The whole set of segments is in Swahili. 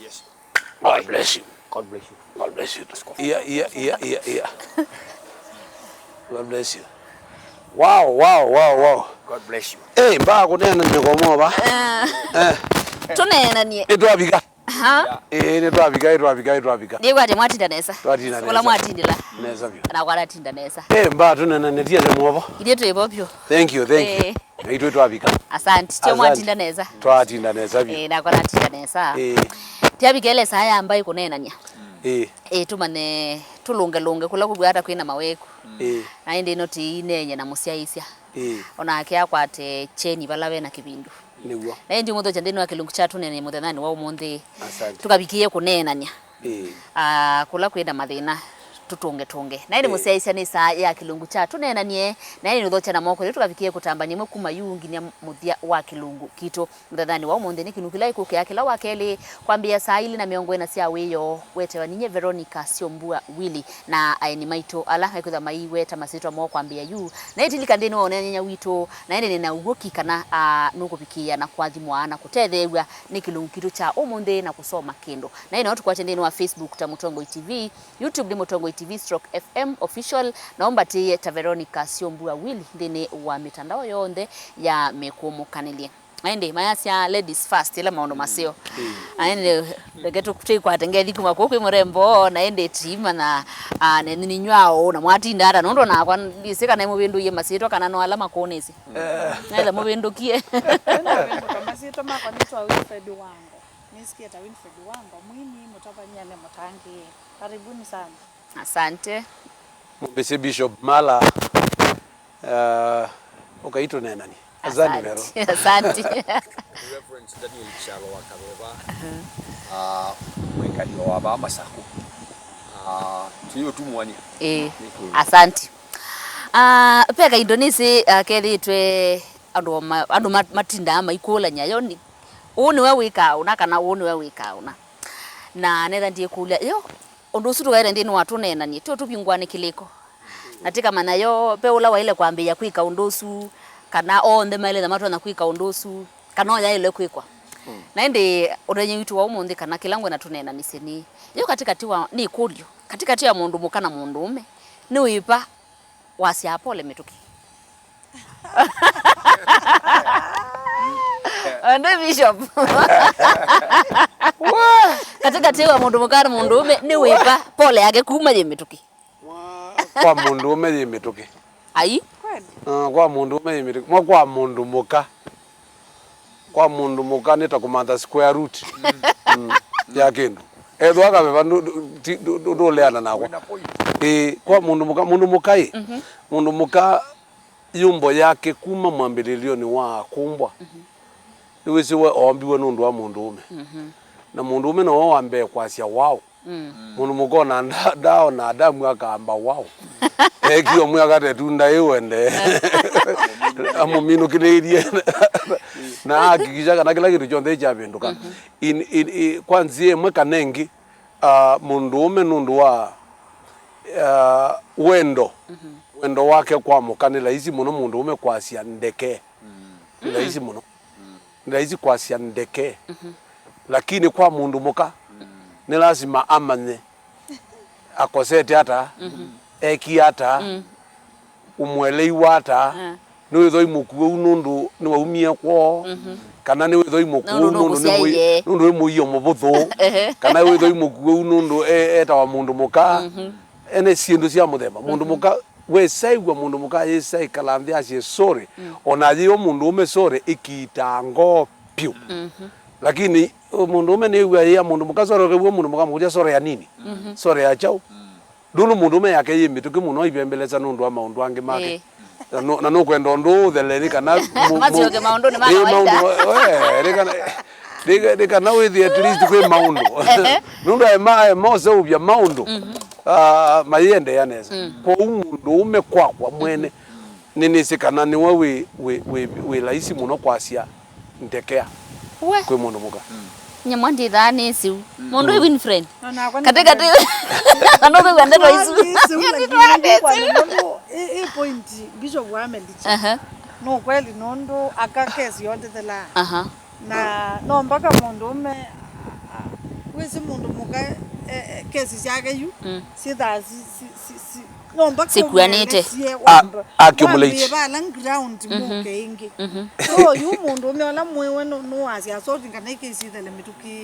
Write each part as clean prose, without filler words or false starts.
Yes. God bless you. God bless you. God bless you. Yeah. God bless you. Wow. God bless you. Hey, mba kunena nikomo ba. Tuneenanye. Etwabika. Ha? Etwabika. Ndikwati mwatinda nesa. Twatinda nesa. Kola mwatindila. Nesa byo. Na kwala tinda nesa. Hey, mba tunenane tiye mwobo. Ideto ebopyo. Thank you. Naitwa Etwabika. Asante. Tyo mwatinda nesa. Twatinda nesa byo. Na kwala tinda nesa. Tyabikele saya ambaye kunenanya. Tumane tulunge kula kubwata kwina maweku. Na indi noti inenye na musyaisya. Ona akia kwate cheni balawe na kibindu. Niwo. Na ndi mutho chandeni wa kilungu chatu nene muthanani wa umundi. Tukabikiye kunenanya. Kula kwenda mathina tutunge. Na ndi musyaisya ni saa ya kilungu chatu nenanie na ndi nutho chana moko tukabikiye kutamba nimwe kuma yungi nya muthia wa kilungu kito muthanani wa umundi ni kinukila ikuke yakila wakeli kwambia saa ili na miongo ina sia wiyo wetewa ninye Veronica Siombua Willy na aini maito ala haikutha maiwe tamasitwa mo kwambia yu na itili kandeni wa onenya wito na ende nina ugoki kana nukupikia na kwathimwa na kutethewa ni kilungu kito cha umundi na kusoma kendo na ina watu kwa tendeni wa Facebook ta Mutongo TV, YouTube ni Mutongo TV/FM official naomba tiye ta Veronica Siombua Willy ndene wa mitandao yonde ya mekumukanelia aende mayasya ladies first ila maondo masio aende legeto kutikwa tengethi kuma kokwe murembo na ende tima na neni nywao na mwatinda ara nondo na kwa lisika na mubindu ye masito kana no alama konesi na mubindu kie kama sito makwa nitwa Winfred wangu nisikia ta Winfred wangu mwini mutafanyane mutangi karibuni sana. Asante. Mbese Bishop Mala ukaitwa nani? Azani Vero. Asante. Reverend Daniel Chalo wa Karoba. Mwekali wa baba Masako. Tiyo tumwani. Asante. Peka Indonesia kelitwe andu matinda maikola nyayo ni uni we wika una kana uni we wika una na netha ndiye kulia yo undu suru gaire ndini watu nenanie tu tupingwane kiliko natika manayo pe ula waile kwambia kwika undusu kana onde male na matu na kwika undusu kana ya ile kwikwa na ende urenye witu wa umundi kana kilangwe na tunena niseni yo katikati wa ni kulio katikati ya mundu mukana mundu ume ni wipa wasi apole Mituki ande Bishop katikati wa mundu mukana mundu ume ni wipa pole yake kuma ye Mituki kwa mundu ume ye Mituki ai kwa mundu ume ye Mituki kwa mundu muka kwa mundu muka nita kumanda square root ya kindu edwa ka beba ndo leana nako kwa mundu muka mundu muka yumbo yake kuma mwambililio ni wa kumbwa niwisi we ombiwe nundu wa mundu ume na mundu ume no wambe kwasya wao mundu mukona ndao na adamu akamba wao ekio mwaka tetunda iwende amumino kireirie na akikisha kana kila kitu chonde cha binduka kwanzie mweka nengi mundu ume nundu wa wendo wake kwa mukanila hizi muno mundu ume kwasya ndeke la hizi muno la hizi kwasya ndeke lakini kwa mundu muka ni lazima amane akosete hata eki hata umwelei hata niwe thoi mukuo nundu ni waumie kwa kana niwe thoi mukuo nundu ni muio mubuthu kana niwe thoi mukuo nundu eta wa mundu muka ene sindu cia muthemba mundu muka we saigwa mundu muka yesai kalanthi acie sorry ona yo mundu ume sorry ikitango piu lakini mundu ume ni wa ya mundu muka sorry kwa mundu muka muja sorry ya nini sorry ya chao dulu mundu ume yake ye Mituki muno ibembeleza nundu wa maundu ange make na no kwenda ndo theleni kana mazioge maundu ni maana waida Dika na withi at least kwe maundu nundu ema mose ubya maundu mayende yaneza kwa umundu ume kwakwa mwene nini sikana ni we laisi muno kwasya ndekea kwe mundu muka nyamwandi dhani siu mundu Winfred katika anobe wende ro isu e point Bishop Aume ndichi no kweli nondo akakezi yonde thela na no mpaka mundu ume wese mundu muka kesi zake yu sitha no mpaka sikuanite accumulate bala ground muke ingi so yu mundu umeola mwewe no asia so ngana kesi thele mituki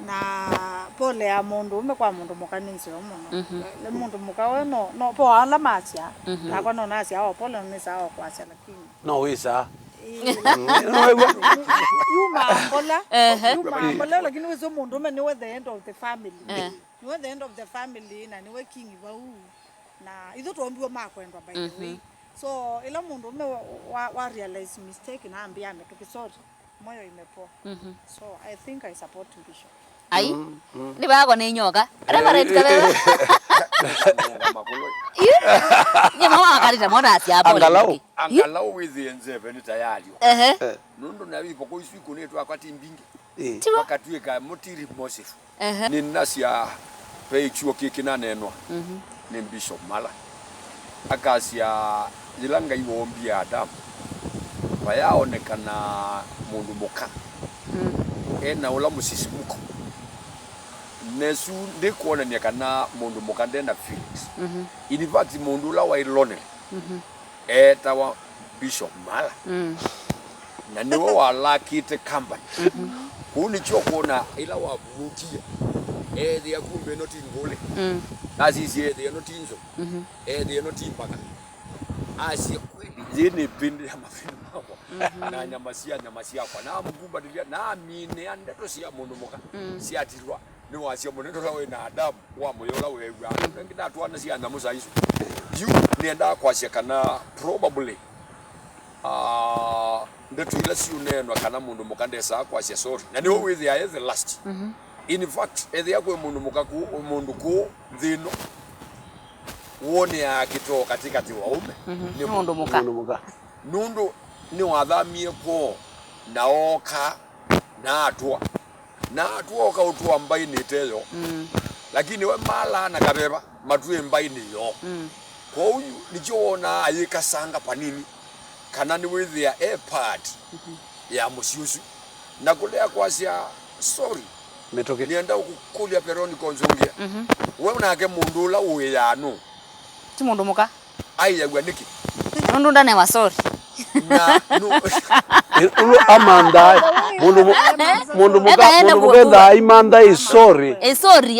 na pole ya mundu ume kwa mundu mukanisi omuno le mundu mukawe no po ala masia akwa no nasia o pole no sawa kwa asia lakini no wisa Yuma lakini wewe mundu ume niwe the end of the family niwe the end of the family na niwe king wa na itho tuombiwa makwendwa by the way so ila mundu ume wa realize mistake na ambia ametukisota moyo imepoa so I think I support Bishop ai ni bago ni nyoka reverend kabela ye mama akarita mwana asia angalau withi nzeve ni tayari nundu na bipo ko isu kunetu akwati mbingi wakatweka mutiri mosifu ni nasia pe chuo kikina nenwa ni Bishop Mala akasia jilanga iwombi Adam wayaonekana mundu muka ena ula musisimuko nesu ndikuona ni kana mundu muka ndena Felix in fact mundu la wa ilone eta wa Bishop Mala na niwe wa lakite company kuni chokona ila wa mutia they are kumbe not in gole as is here they are not in so they are not in baka as kweli zini pindi ya mafini mako na nyamasia kwa na mkumba dilia na mine andato siya mundu muka siya tilwa ni wasiya mundu lawe na Adamu wa moyola wewe ngida tuana siya namusa isu you nienda kwa siya kana probably ndetu ila siyo neno kana mundu muka ndesa kwa siya sorry na niwe with the last in fact yako mundu mukaku mundu ku dhino wone ya kito katikati wa Aume ni mundu muka nundu ni wathamie ko naoka na atua ka utua mbai ni teyo lakini we Mala na kabeba matue mbai ni yo kwa huyu nikiona ayika sanga panini kana ni with a part ya musiusu na kulea kwa sia sorry Mituki nienda ukukulia peroni konzungia wewe unake mundu la uwe yanu ti mundu muka ai yagwa niki mundu ndane wa sorry na no amanda mundu muka da imanda is sorry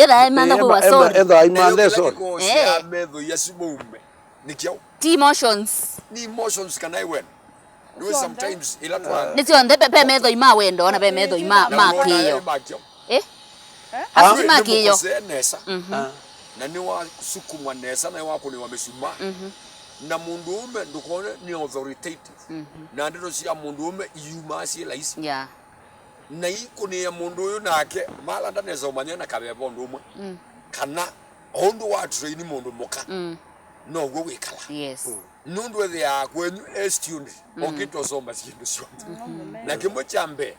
eda imanda kwa sorry eda imanda sorry ya medho yasimume nikiao ti emotions ni emotions kana iwen do sometimes ila twa nitio ndepe medho ima wendo na pe medho ima makiyo asima kiyo nesa na ni wa sukumwa nesa na wako ni wamesuma na mundu ume ndukone ni authoritative na ndiro cia mundu ume yumasi laisi na iko ni ya mundu uyu nake Mala ndaneza umanya na kabebo ndumwe kana ondu wa train mundu muka no go wikala nundu we ya kwenyu student okito soma sindu sio na kimwe chambe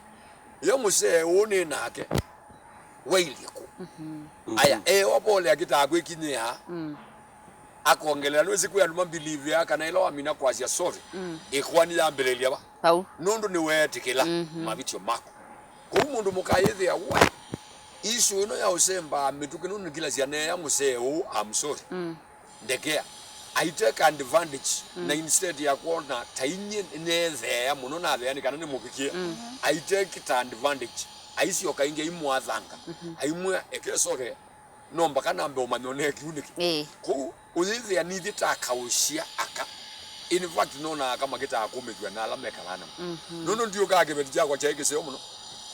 yo muse one nake wailiko aya wapole akitagwe kinya akongelera no siku ya numa believe ya kana ilo amina kwa sia sorry ikwani ya mbelelia ba pau nundu ni wetikila mabitio mako ko mundu mukayethia wa isu ino ya usemba Mituki nunu kila sia ne ya museu I'm sorry ndekea I take advantage na instead ya kuona tainye neze ya muno na yani kana ni mubikie I take advantage aisi okainge imwathanga aimwe ekesoke nomba kana mbe omanyone kiuniki ko uzizi anidi takaushia aka in fact nona kama kita akomethwa na ala mekalana nono ndio kage betja kwa chaike seo muno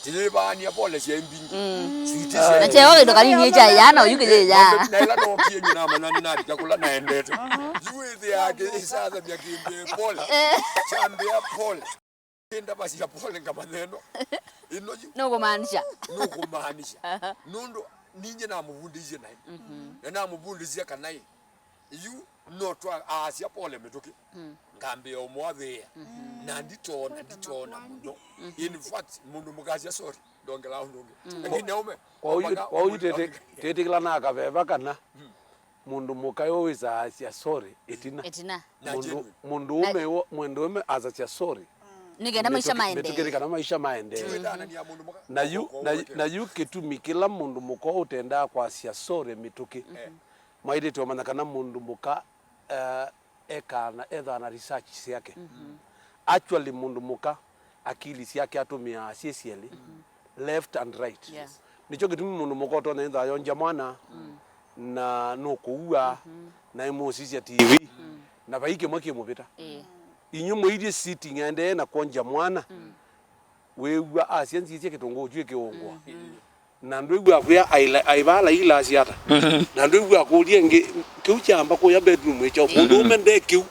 tilibani apole sia mbingi sweet na chewa ndo kali nyeja yana uyuke ya na ila no pie nyina manani na chakula na endete juizi yake isaza bya kimbe pole chambia pole kenda basi ya pole kama neno inoji no kumaanisha nundo ninye na muvundizia naye na muvundizia kanai you not asia pole Mituki ngambe omwathe na nditona muno in fact mundu mukasia sorry ndongela ndonge lakini Aume kwa uyu tetikila na kabeba kana mundu mukayo wiza asia sorry etina mundu ume azacha sorry nigenda maisha maende Mituki kana maisha maende na yu kitumi kila mundu muko utenda kwasia sore Mituki maide tuamana kana mundu muka ekana etha na research yake actually mundu muka akili yake atumia CCL left and right nicho kitumi mundu muko tona etha yonja mwana na nokuua na emosisi ya TV na baike mwake mubita inyo moidie sitting ende na konja mwana wewa asianzi yake kitongo jwe kiongwa na ndwe kwa aibala ila asiata na ndwe kwa lienge kiuchamba ko ya bedroom echo mundu mende kiu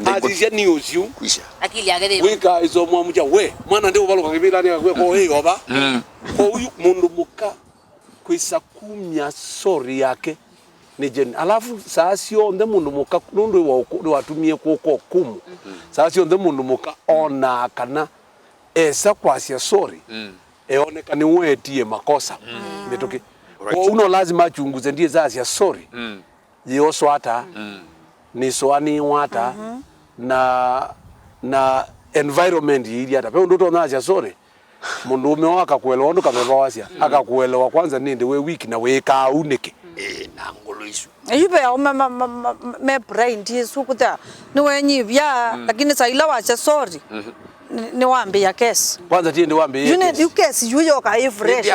azisia ni osiu akili yake de wika izo mwamuja we mwana ndio balo kakibira ni kwa ko hiyo ba ko uyu mundu muka kwisa kumya sori yake ni jen alafu saasio nde mundu muka nundu watumie koko kumu saasio nde mundu muka ona kana esa kwasia sori eonekane wetie makosa Mituki kwa uno lazima achunguze ndiye zasia sori yoso hata ni soani wata na environment ili hata pe ndo nasia sori mundu umewaka kuelewa ndo kabeba wasia akakuelewa kwanza ninde we weak na we kaunike na ngolo isu ibe ya me brain ti sukuta ni wenyi bya lakini saila wacha sorry ni wambe ya kesi kwanza tie ndi wambe you kesi yuyo ka fresh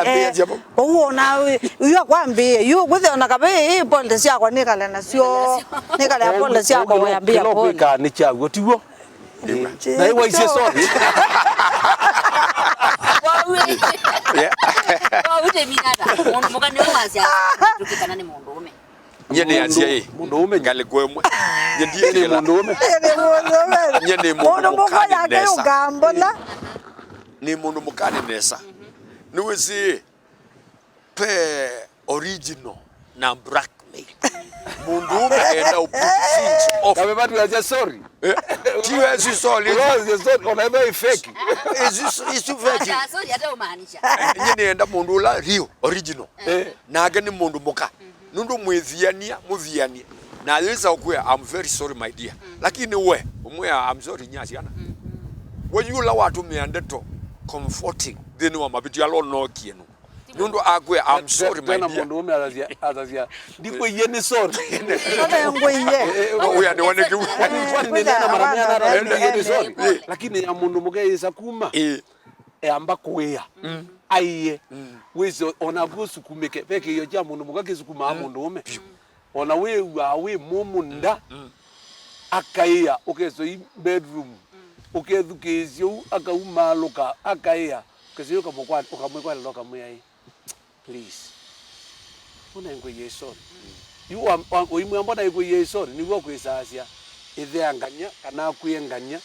uona uyo kwambe yu kwethe ona kabe polde sia kwa nikala na sio nikala ya polde sia kwa yambia polde ka ni chago tiwo na iwa ise sorry ute minata mundu mukani wasia tukikana ni mundu ume nyene asia mundu ume ngale kwemwe nyendie mundu ume nyene mundu mukani nesa ni mundu mukani nesa niwezi pe original na blackmail mundu ume enda uput things off kabe batu ya sorry tiwe si sorry ona be fake is fake sorry hata umaanisha nyene enda mundu ula real original naga ni mundu muka nundu mwithiania muthiania na lisa okuya I'm very sorry my dear lakini we umwe I'm sorry nyasiana when you la watu miandeto comforting then wa mabiti alo no kienu nundu akuya I'm sorry my dear mundu ume azazia ndiko yeni sorry ndio ngoiye uya ni wane kiu kwani nena maramia na yeni sorry lakini ya mundu muge isa kuma amba kuya aiye wezo ona gusukumeke peke yo ja mundu muga kisukuma mundu ume ona we mumunda akaiya ukezo i bedroom ukedhukizio akaumaluka akaiya ukezo kamukwa ukamwekwa loka muyai please una ngo yeso you oimwe mbona ngo yeso ni wo kwisasia ithe anganya kana kuyenganya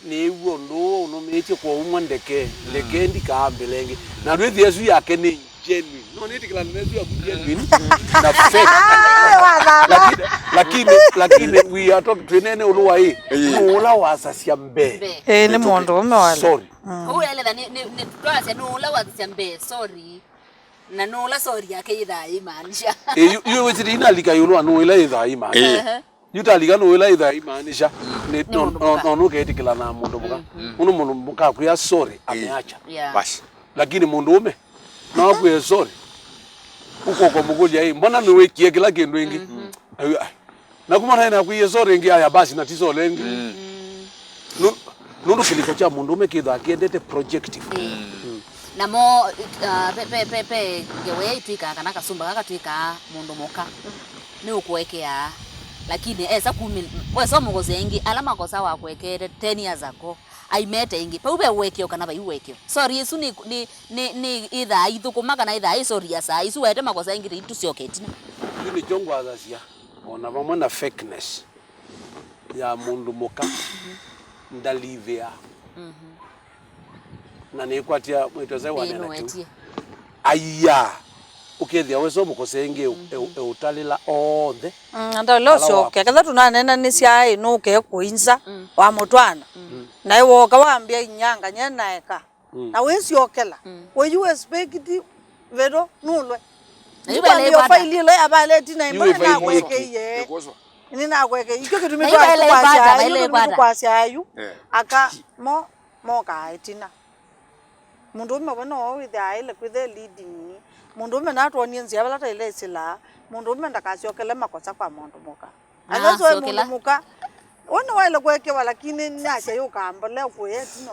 ni wo ndo no meche kwa umwe ndeke ndikambelengi na ndwe Yesu yake ni genuine no need kila nezu ya genuine na fake lakini we are talking Tuneenanye uluwa hii ula wasasia mbe ni mondo umewala sorry uele ni twase no ula wasasia mbe sorry na no ula sorry yake idha imaanisha you wezi inalika yulu anu ila idha imaanisha yutalika no ila idha imaanisha no ketikila na mundu muka mundu muka kuya sorry ameacha basi lakini mundu ume na kuya sorry uko kwa mugoja hii mbona niwekie kila kindu ingi na kumana na kuya sorry ingi aya basi na tiso lengi nundu kiliko cha mundu ume kidha kiendete projective namo pe gewe itwika kana kasumba kaka twika mundu muka ni ukuwekea lakini esa kumi weso mugozengi alama kosa wa kuwekere 10 years ago aimete ingi pa ube wekeo kana bai wekeo sorry Yesu ni idha ithukuma kana idha sorry ya saa isu wete makosa ingi itu sioketina ni jongo azasia ona vamwe na fakeness ya mundu muka ndalivia na nikwatia mwitoze wanena tu aya ukethia weso mukosengi utalila onthe ndalo soke kada tunanena ni cia ino ke kuinza wa mutwana na iwo ka wambia inyanga nyenaeka na wesi okela we you expect vero nulwe Ibe yo faili lo abale tina imba na weke ye Ini na kweke ikyo kitu mitwa kwa ayu. Aka mo ka itina. Mundu me bono with the ile with the leading. Mundu me na twoni nzia bala ta ile sila. Mundu me ndakasiokele makosa kwa mundu muka. Azazo mundu muka. Wona wale kweke lakini nyasha yokambole kwethi no.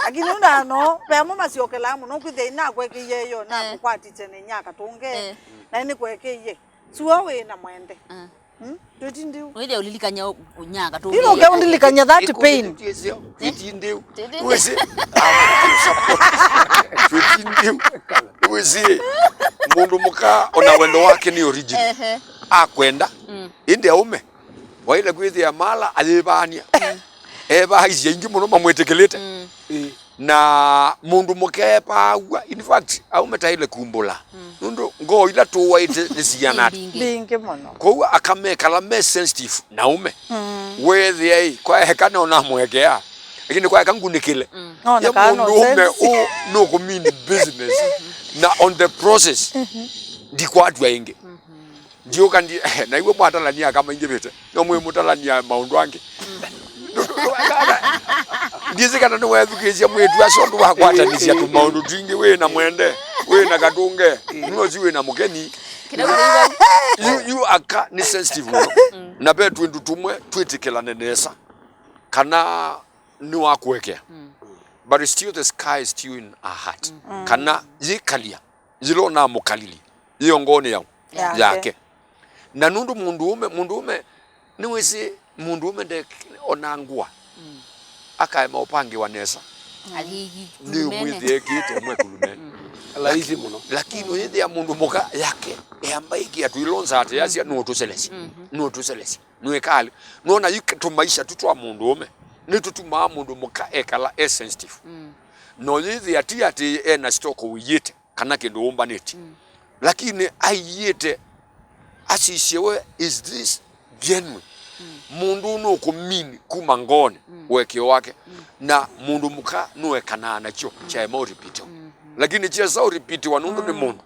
Akini undano pemo masiokela muno kwithe ina kweke yeyo na kwati tene nyaka tunge. Na ni kweke ye. Suwa we na mwende. Tutindiu. Wewe ulilikanya unyanga tu. Ilo ke undilikanya that pain. Tutindiu. Wese. Tutindiu. Wese. Mundu muka ona wendo wake ni original. Akwenda. Inde Aume. Waile kwithia mala alibania. Eba hizi ingi muno mamwetekelete. Na mundu mukepa in fact Aume taile kumbula. Nundu ngo ila tuwa ite nisiana bingi muno ko akameka la me sensitive na Aume wethe kwa hekana ona Uekeaa lakini kwa kangunikile ya mundu Aume o no community business na on the process di kwa atu ainge ndio kandi na iwe mwatalania kama ingebete no mwe mutalania maundu ange ndize kana no wethukezia mwetu acondu wakwatanisia tu maundu twingi we na mwende we na katunge nuozi we na mugeni you aka ni sensitive no na be twindu tumwe twitikelane nesa kana ni wa Uekeaa but still the sky is still in our heart kana yikalia zilo na mukalili iyo ngone yake na nundu mundu Aume ni wese mundu Aume de onangua akaema upange wa nesa ni mwithie kite mwe kulumene laisi muno lakini yeye ya mundu muka yake ambaiki atuilonza ate yasia no tuselesi Uekeaa nona yiketu maisha tutwa mundu Aume ni tutuma mundu muka ekala sensitive no yeye ati ena stock uyite kana kindu umbaneti lakini ayite asishewe is this genuine mundu no kumini kumangone Uekeaa wake na mundu muka nuekana nacho cha mo repeat lakini cha sao repeat wanundu ni mundu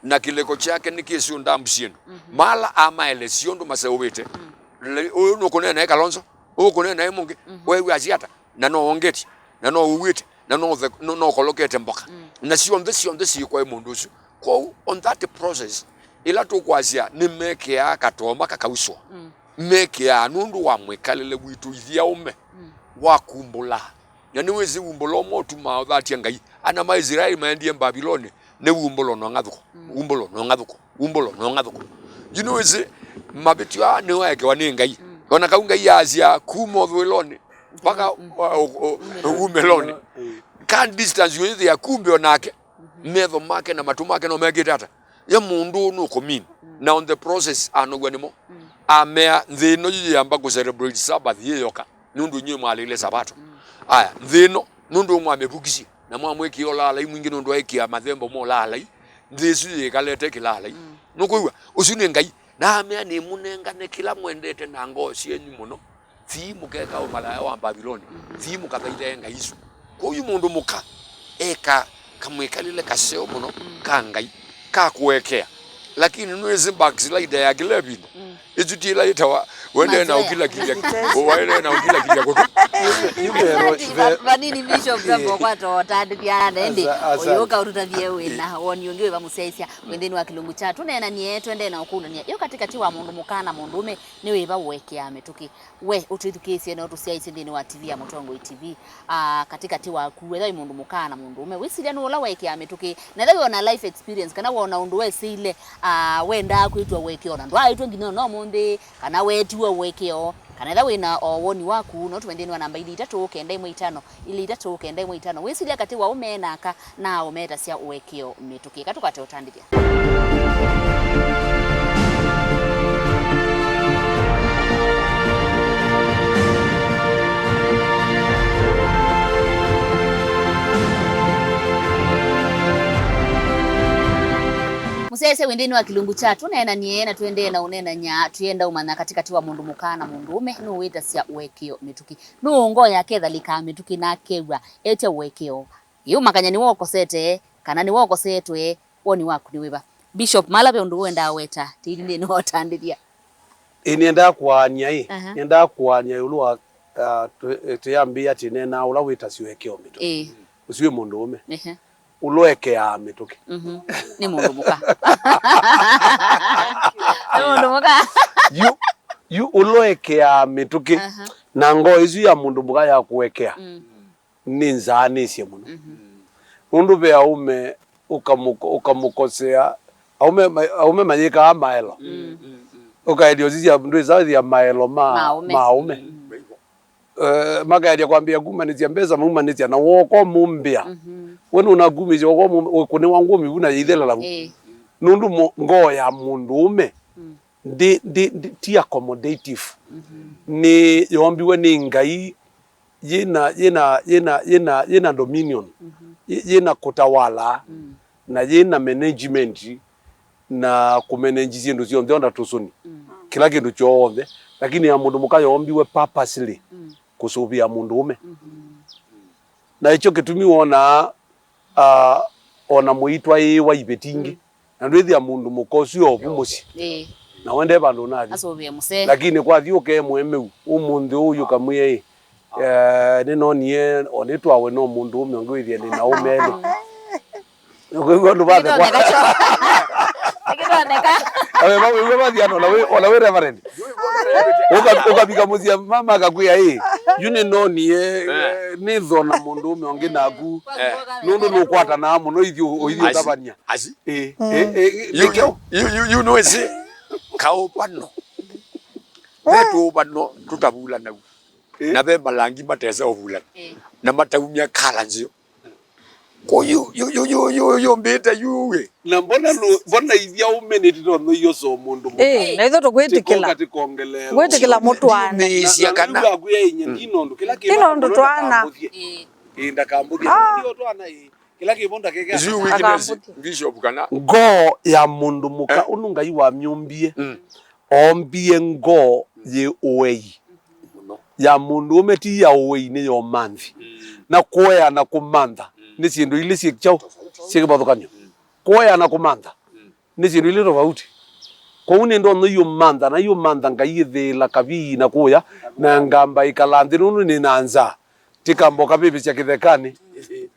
na kileko chake nikisio ndamshino mala ama elesiondo masewete uyu no kunena na Kalonzo uyu kunena na mungi wewe aziata na no ongeti na no uwite na no kolokete mboka na sio ndesi kwa mundu usu kwa on that process ila to kwazia ni Uekeaa katomba kakawuswa Uekeaa nundu wa mwekalele witu ithia Aume wakumbula yani wezi umbulo motu ma that ngai ana ma Israeli maendie Babiloni ne umbulo no ngathuko you know wezi mabetwa ne Uekeaa ni ngai ona kaunga yazia kumo thwiloni paka umeloni can distance you ya kumbe onake metho make na matumake no megitata ya mundu no komini na on the process anogwanimo amea thino yamba ku celebrate Sabbath yeyoka nundu nyi mwalile sabato aya thino nundu mwamebukisi na mwamweki olala imwingi nundu aikia mathembo mo lala thisu yikalete kilala nukuiwa usune ngai na amea ni munenga ne kila mwendete na ngoci yenyu muno thi mukeka o malaya wa Babiloni thi mukathaithe ngai isu ko uyu mundu muka eka kamwekalile kaseo muno ka ngai ka Uekeaa lakini nwezi backslide ya gilebini ijutila itawa wende na ukila kilia wende na ukila kilia kwa vanini bishop jambo kwa to tandithia ndi oyoka urutavie wina woni ungiwe bamuseisia wendeni wa kilungu cha tuneenanie twende na ukunania yo katikati wa mundu mukana mundu Aume ni weba Uekeaa Mituki we utithukisie na utusiaisi ndini wa TV ya Mutongo TV katikati wa kuwetha mundu mukana mundu Aume wisiria no la Uekeaa Mituki na thawe ona life experience kana wona undu we sile wenda kwitwa Uekeaa na ndwa itwe ngino no mundi kana wetiwa Uekeaa kana thawe na woni waku no twendeni wa namba 3 9 wisiria kati wa Aume naka na umeta cia Uekeaa Mituki katukate utandithia musese wendeni wa kilungu cha tuneenanie na twende na unenanya tuyenda umana katikati wa mundu mukana mundu Aume no wita cia Uekeaa Mituki no ngo yake thalika Mituki na kewa ete Uekeaa yu makanya ni wokosete kana ni wokosetwe woni waku ni weba bishop malabe undu wenda weta tindi ni wotandithia nienda kuania nienda kuania ulwa tuyambia tinena ula witasi Uekeaa Mituki usiwe mundu ume Uekeaa Mituki ni mundu muka ni mundu muka you Uekeaa Mituki na ngo izu ya mundu muka ya kuwekea ni nzanisie muno mundu be Aume ukamukosea Aume manyika amaelo ukaidio zizi ya ndu zaidi ya maelo Aume magaidi kwambia gumanizia mbeza mumanizia na woko mumbia wenu unagumizi woko kune wangu mibuna yithela la nundu ngo ya mundu ume ti accommodative ni yombiwe ni ngai yena dominion yena kutawala na yena management na kumanage zindu zionde onda tusuni kila kindu choombe lakini ya mundu muka yombiwe purposely kusubia mundu ume na icho kitumi ona muitwa wa ibetingi na ndwithi ya mundu mukosi obumusi na wende bandu nathi asubia muse lakini kwa thiuke mwemeu umundu uyu kamwe ninonie onetwa we no mundu ume ngwithie ni na umelo ngo ndo bathe kwa awe bawe bathiano na we reverend ukabika muzia mama akakuya yune nonie ni thona mundu ume onge nagu nundu nukwata na muno ithio tabania you know is kaopano betu bano tutabula na na be malangi mateza ovula na mataumia kala nzio ko yo mbeta yuwe na mbona ithia umeneti no yo so mundu na itho tugwitikila gwitikila mutwana ni cia kana aguya inyindino kila kinondo twana ndakambuthia ndio twana kila kibonda kega ziu weakness bishop kana ngo ya mundu muka unungai wa myumbie ombie ngo ye uwei ya mundu umeti ya uwei ni yo manthi na kuoya na kumantha ni sindu ile sikchao sikibathukanyo kuoya na kumantha ni sindu ile tofauti kwa uni ndo no yo mantha na yo mantha ngai thila kabi na kuya na ngamba ikalanthi nunu ni nanza tikambo kabibi cia kithekani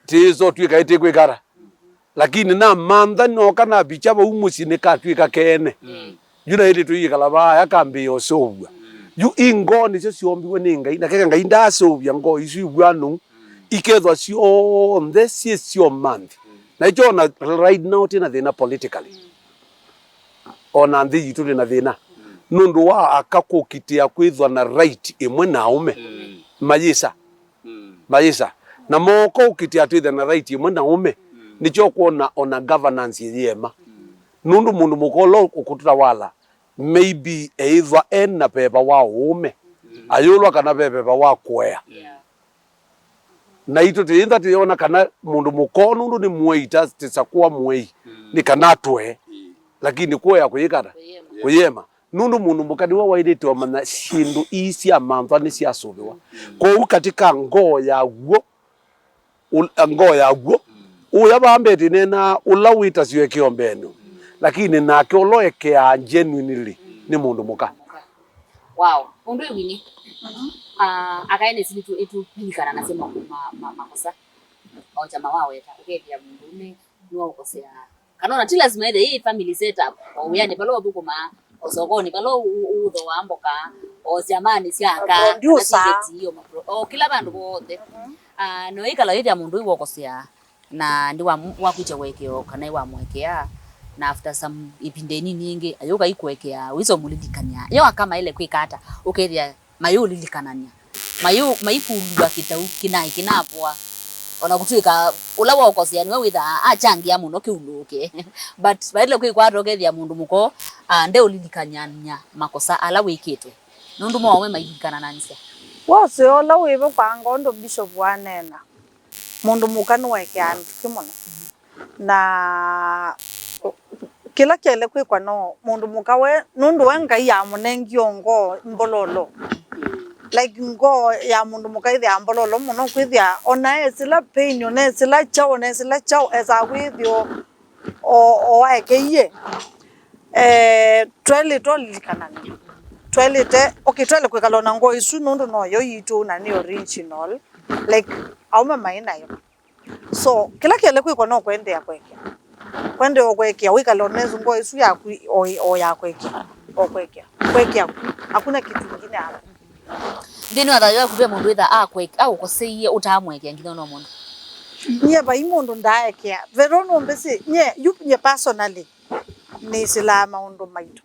tizo twika itikwikara lakini na mantha no kana bicha ba umusi ni katwika kene yuna ile tuyikala ba yakambi yo sobwa yu ingo ni ciombiwe ni ngai na keka ngai ndasobia ngo isu ibwanu ikethwa cio ndesi cio manthi na icho na right now tina thina politically ona nthi yitu na thina nundu wa akakukitia kwithwa na right imwe na Aume mayisa na moko ukitia twitha na right imwe na Aume nicho kuona ona governance yema nundu mundu mukolo ukutawala maybe either na pepa wa Aume ayulwa kana pepa wa kwea na ito tinda tiona kana mundu mukono nundu ni muita tisakuwa muei ni kana twe lakini kwea kuyikata kuyema nundu mundu mukadi wa waidete mana shindu isi amantha ni cia subiwa kwa katika ngo ya guo uya bambeti nena ula wita Uekeaa mbenu lakini nake Uekeaa genuinely ni mundu muka wow undu wini akaene sinitu etupilikana nasema makosa au chama wao eta ukethia mundu ume niwa ukosea kanona ti lazima hii family setup au yani palo bukuma osokoni palo udho wamboka o jamani siaka hiyo o kila bandu bote no ikala hithia mundu iwo ukosea na ndi wakucha Uekeaa kana wa Uekeaa na after some ipindeni ningi ayoka ikuwekea wizo mulidikanya yo kama ile kwikata ukethia mayo lilikanania maipulwa kitau kinai kinapwa ona kutuika ulawa ukosea niwe witha achangia muno kiuluke but baile kwikwato ukethia mundu muko nde ulilikanyanya makosa ala wikitwe nundu mwawe mailikana nanisia wose ola wibe kwa ngondo bishop wanena mundu muka ni Uekeaa kimona na kila kele kwikwa no mundu muka we nundu wengai ya munengio ngo mbololo like ngo ya mundu muka ithia mbololo muno kwithia ona esila pain ona esila chao esa kwithio o ekeiye tweli tolikanani twele kwekalona ngo isu nundu no yo yitu na ni original like Aume maina yo so kila kile kwiko no kwende ya kwende okwekea wikalona ngo isu ya o ya kwekea hakuna kitu kingine hapo ndini wathayo kubya mundu itha au koseiye utamwekea ngitho no mundu nye ba imundu ndaekea verono mbese nye personally ni silama undo maitu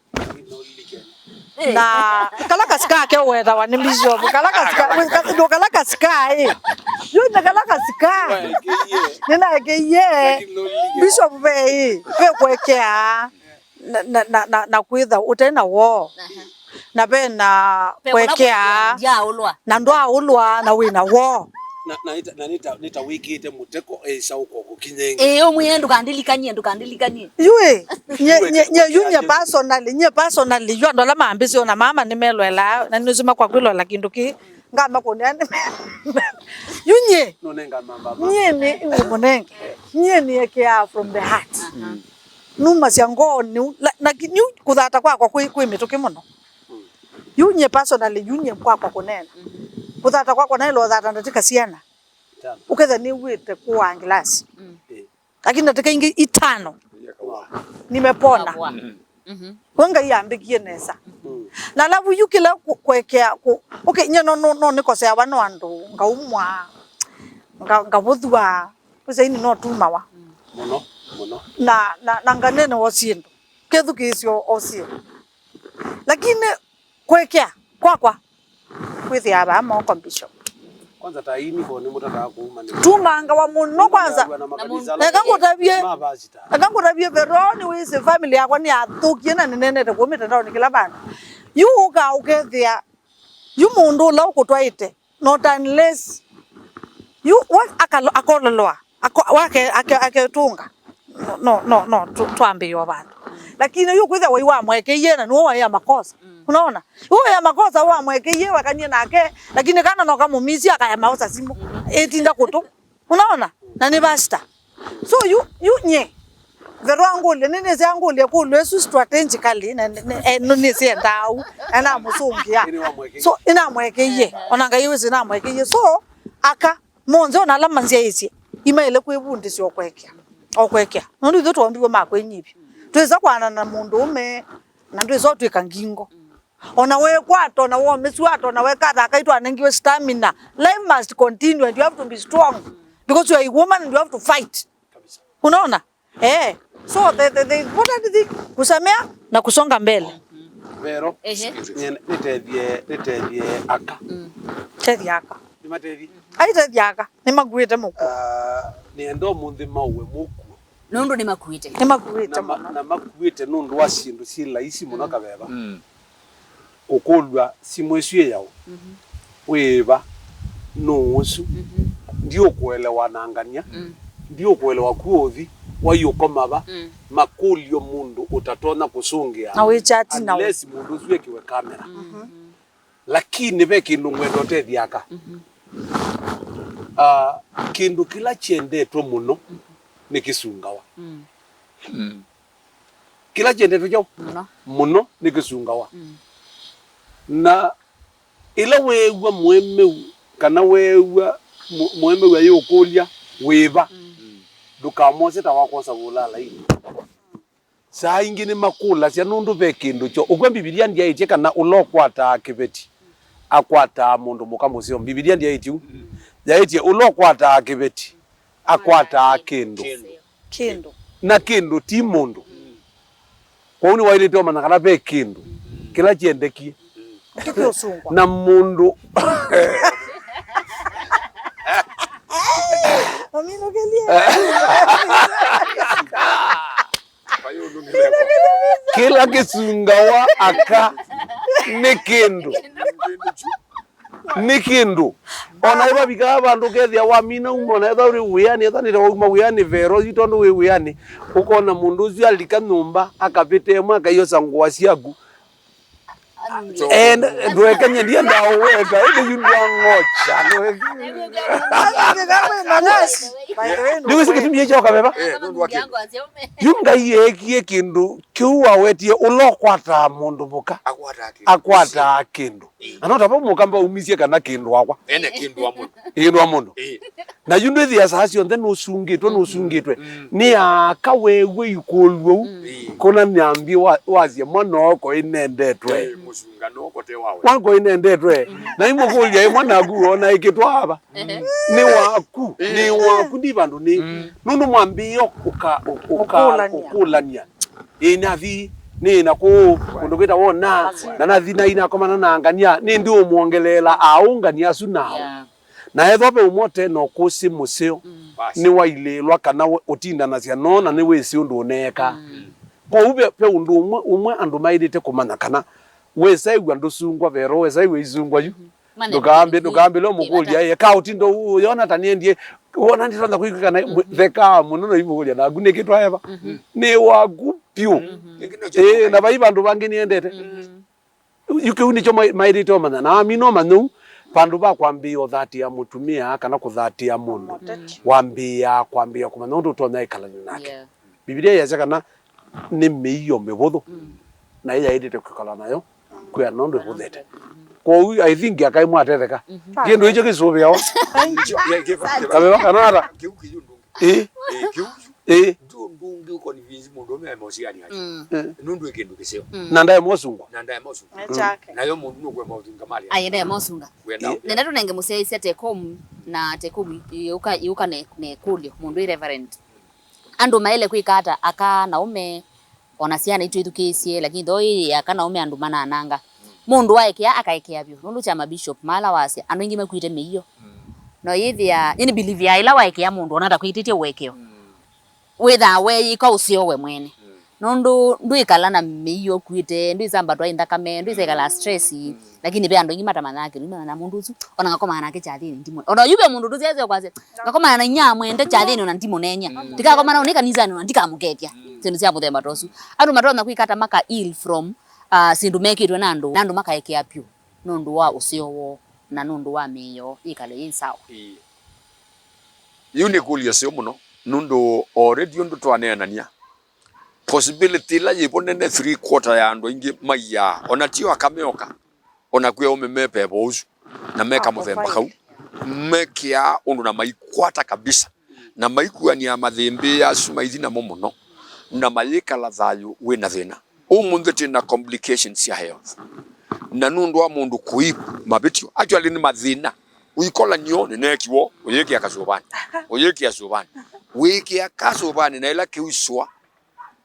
na kalaka ska ke weda wa ni bishop kalaka ska yo na kalaka ska nina ke ye bishop be kwekea na kwitha utena wo na be na kwekea na ndo ulwa na wina wo nita wiki ite muteko sauko kukinyenge omuyendo kandilikanie yue nye personally yo ndo la mambisi ona mama nimelwela na nizuma kwa kwilola kindu ki ngama koniani yunye nonenga mamba nye ni umonenge nye ni Uekeaa from the heart numa siangoni na kinyu kuthata kwa Mituki muno yunye personally yunye kwa kunena kuthata kwa na ilo thata ndatika siana uketha ni wite kwa ngilasi lakini ndatika ingi itano nimepona wanga yambikie nesa na lavu yukila Uekeaa okay nye no nikosea wano andu ngaumwa ngabuthwa kusaini no tumawa muno na nganene wosindo kethu kisio osio lakini Uekeaa kwa kwithia ba mo bishop kwanza taini ko ni mutaka kuuma ni tumanga wa muno kwanza nakangutabie veroni wise family yakwa ni athukie na nenete kwa mitandao ni kila bana yuka ukethia yu mundu la ukutwaite not unless you what akololoa wake aketunga no tuambe yo bana lakini yu kwithia wa mwekeiye na nuo ya makosa unaona wewe ya makosa wa mwekeiye wakanie nake lakini kana no kamumisi akaya mausa simu etinda kutu unaona na ni basta so you nye verangule nene zangule kulwesu strategically na none sendau ana musungia so ina mwekeiye onanga yiwe sina mwekeiye so aka monzo na lamanzia isi imaile kwebundisi Uekeaa nondu thuto ambiwe makwenyipi tweza kwana na mundu ume na ndwezo twika ngingo ona we kwato na wo miswato na we kata kaitwa nengiwe stamina life must continue and you have to be strong because you are a woman and you have to fight unaona so the important thing kusamea na kusonga mbele vero nitethie aka tethia aka ni matethi ai tethia aka ni maguite muku ni endo munthi mauwe muku nundu ni makuite na makuite nundu wa sindu si laisi muno kabeba ukolwa simwesie yao weba nusu ndio kuelewa nangania ndio kuelewa kuothi wayukomaba makulio mundu utatona kusungia na we chat na unless mundu zwe kiwe kamera lakini be kindu ngwendo tethiaka kindu kila chendetwo muno ni kisungawa kila chendetwo jo muno ni kisungawa na ila wewa mwemeu kana wewa mwemeu ayokulia weba dukamose tawakosa bulala hii saa ingine makula cia nundu be kindu cho ukwe Biblia ndia itie kana ulokwata kibeti akwata mundu mukamusio Biblia ndia itiu yaitie ulokwata kibeti akwata kindu na kindu ti mundu kwa uni waile to manakala be kindu kila chiendekie na mundu amino kelia kila kisungawa aka nikindu ona iba bika bandu kethia wa mina umona etha uri wiani etha ni uma wiani vero itondo we wiani ukona mundu ucio alika nyumba akapite mwa kayo sangwa ciaku and ndwekanya ndia ndaweka inde yundwa ngocha niwe sikitumie choka beba yunga yekie kindu kiuwa wetie ulokwata mundu muka akwata kindu anota pa mukamba umisie kana kindu akwa ene kindu wa mundu kindu mundu na yundu thia sasio then usungitwe ni akawewe ikolwo kona nyambi wazie mono ko inendetwe musungano ko te wawe wango inendetwe na imukulia mwana guona ikitwaba ni waku ndi bandu ni nundu mwambio ukulania inathi ni nako kundugita wona na nathi na ina komana na angania ni ndi umuongelela aungania su nao na ethope umote no kusi museo ni wailelwa kana utinda na cia nona ni wisi undu uneka ko ube pe undu umwe andu maidite kumana kana wesa igwa ndusungwa vero wesa igwa izungwa yu ndugambe lo mukulia ye ka utindo yona taniendie wona nditanda kuikika na theka muno ibugulia na gune kitwa eva ni wagupio na bai bandu bangi niendete yuke unicho maidite omana na amino manu pandu ba kwambia dhati ya mutumia kana kudhatia mundu kwambia kumana undu tona ikalani nake Biblia yaza kana ni miyo mebotho na iya idite kukala nayo kwa nondo buthete ko I think akai mwatetheka kindu icho kisubia wa kabeba kanara ndungi uko ni vinzi mundu me emosiani aje nundu ekindu kiseo nanda emosunga nayo mundu no kwa mautinga mali ayenda emosunga nenda tunenge museise tekom na tekom yuka ne kulio mundu reverend andu maele kwikata aka na Aume onasiana itu ithukisie lakini thoi aka na Aume andu mana ananga mundu waekea akaekea byo nundu cha mabishop mala wase andu ingi makwite miyo no yithia ini believe ya ila waekea mundu onata kwititie uwekeo witha we iko usio we mwene nundu nduikala na miyo kwite ndisamba twainda kame ndisegala stress lakini be andu ingi matamana yake na mundu uzu ona ngakoma nake chathini ndimo ona yube mundu nduzeze kwaze ngakoma na nyamwe ende chathini ona ndimo nenya tikakoma na unika nizani ona ndikamuketia sindu cia muthemba tosu andu matona kwikata maka ill from sindu mekitwe nandu makaekea pyu nundu wa usio wo na nundu wa miyo ikale insawa yuni kulia sio muno nundu already ndu twaneanania possibility la yibonene 3/4 ya andu ingi maiya ona tio akameoka ona kwe Aume mepe bozu na meka muthemba kau mekia undu na maikwata kabisa na maikuwa ni amathembe ya sumaithina muno na mayika la thayu wina thina umunthi tina complications ya health na nundu wa mundu kuipu mabitio actually ni mathina uikola nyo nenekiwo uyeki akasubani wiki akasubani na ila kiuswa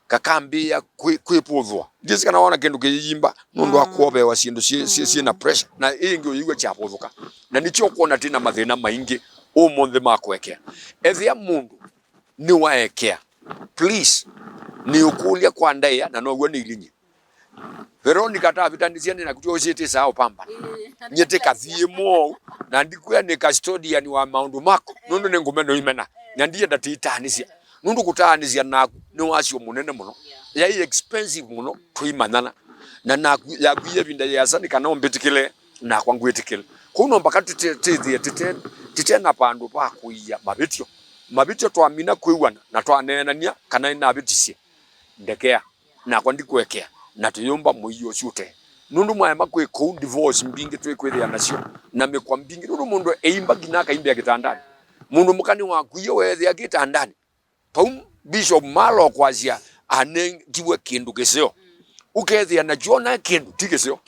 kakambia kwiputhwa ndisi kana wana kindu kiyimba nundu akwobe wa sindu si na pressure na ingi uyigwe chaputhuka na nicho kuona tina mathina maingi umuthi makwekea ethia mundu ni waekea please ni ukulia kwa ndaya na no ni ilinyi Veronica tavitandisia na kutyo city sao pamba nyete kathie mo na ndikuya ni custodian wa maundu mako nundu ni ngumeno imena na ndiye ndatitanisia nundu kutanisia na ni wasio munene muno ya expensive muno twimanana na yakuye binda yasani kana ombetikile na kwangwetikile kuno mpaka tite na pandu pa kuiya mabitio twamina kwiwana na twanenania kana ina bitisie ndekea na kwandikuwekea na tuyomba muiyo shute nundu mwaema kwe ko divorce mbingi twekwethia nacio na mekwa mbingi nundu mundu eimba gina kaimbe kitandani mundu mukani wa kuyo wethia kitandani paum bishop malo kwazia ane kiwe kindu kiseo ukethia na jona kindu tikiseo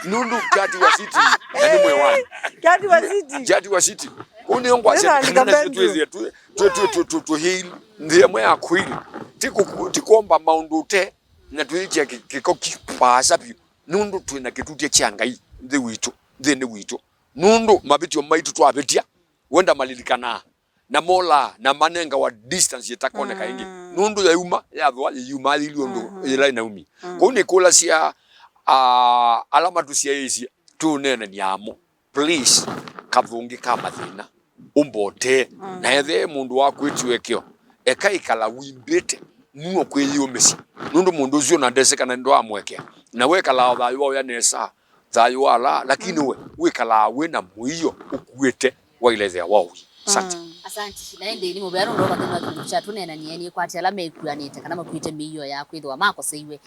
nundu Kati wa city na ni mwe wani Kati wa city uni ongwazia kana twethia tu heal ndiye mwe akwili tikomba maundu te na tuitia kiko kipasa pio nundu twina kitutie changai nthi witu nundu mabitio maitu twabetia wenda malilikana na mola na manenga wa distance yetakoneka ingi nundu ya yuma ili ndu ila inaumi ko ni kula sia alama tu sia isi tu nene nyamo please kavungi kama thina umbote na ethe mundu wa kwetwekeo ekaikala wimbete nuo kweyomesi nundu mundu uzio na ndeseka na ndo amwekea na wekala thayu ya nesa thayu ala lakini we wekala we na muiyo ukuete wailethea wawi Asante. Asante. Na ndi ni mubero ndo bathina kindu cha tunenanie ni kwati ala mekuanite kana makwite miyo ya kwithwa mako seiwe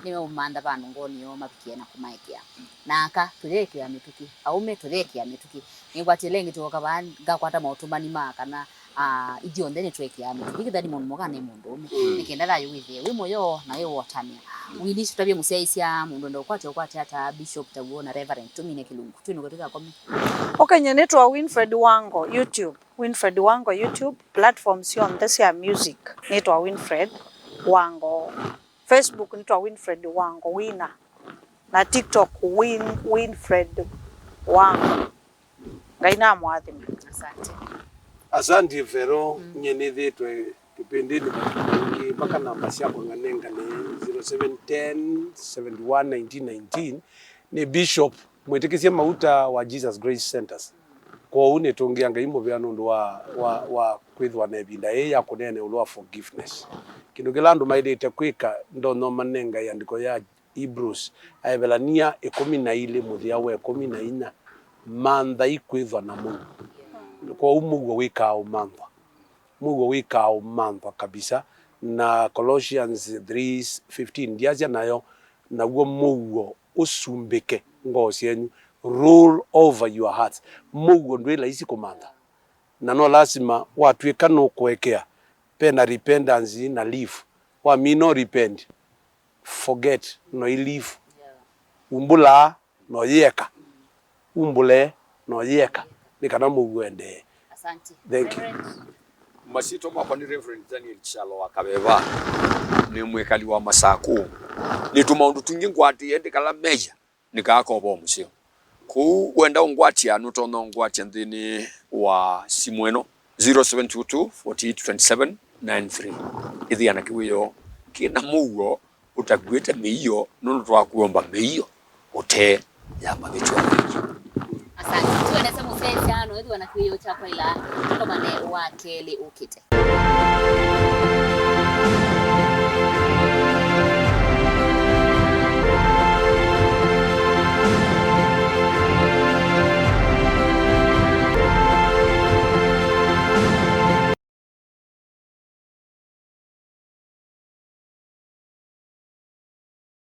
nime umanda banu ngoni yo mapikie na kumaikia naka tureke ya mituki aume tureke ya mituki ni kwati lengi tuka banga kwata mautumani maka na idio ndene tureke ya mituki kithani mundu mogane mundu nikenda la yuwithe wi moyo na we wotania wili tutabye museisia mundu ndo kwati hata bishop tabuona reverend tumine kilungu twino katika komi. Okay, nyenetwa Winfred Wango YouTube. Winfred Wango YouTube platform sio mtesia music. Nitwa Winfred Wango. Facebook nitwa Winfred Wango wina. Na TikTok Winfred Wango. Ngaina mwathimi. Asante. Asante Vero nyenethitwe kipindini kingi mpaka namba ciakwa nganenga ni 0710 71 1919 ni Bishop mwitikisie mauta wa Jesus Grace Centers. Kwa une tungianga imo bya nundu wa kwithwa na binda ya kunene ulwa forgiveness. Kindu gilandu maidete kwika ndo no manenga yandiko ya Hebrews aibelania 12 muthia we 14 mantha ikwithwa na Mungu. Kwa umugo wikao mantha. Mugo wikao mantha kabisa na Colossians 3:15 ndiaja nayo na uo mugo usumbike ngosi yenu rule over your hearts. Mugo ndwela isi komanda na no lazima watwika no kuwekea pena repentance na leave wa mino repent forget no leave umbula no yeka umbule no yeka nikana mugo ende. Asante. Thank you. Masito mwa ni Reverend Daniel Chalo wakabeba ni mwekali wa Masaku ni tumaundu tungi ngwati ende kala meja nikakobo musio ku wenda ngwati anu tono ngwati ndini wa simweno 0722 48 27 93 ithi anakiwiyo kina mugo utagwete miyo nunu twakuomba miyo ute ya mabichwa. Asante. Tuende sema sasa ano ithi wanakiwiyo chakwa ila kama ne wakele ukite.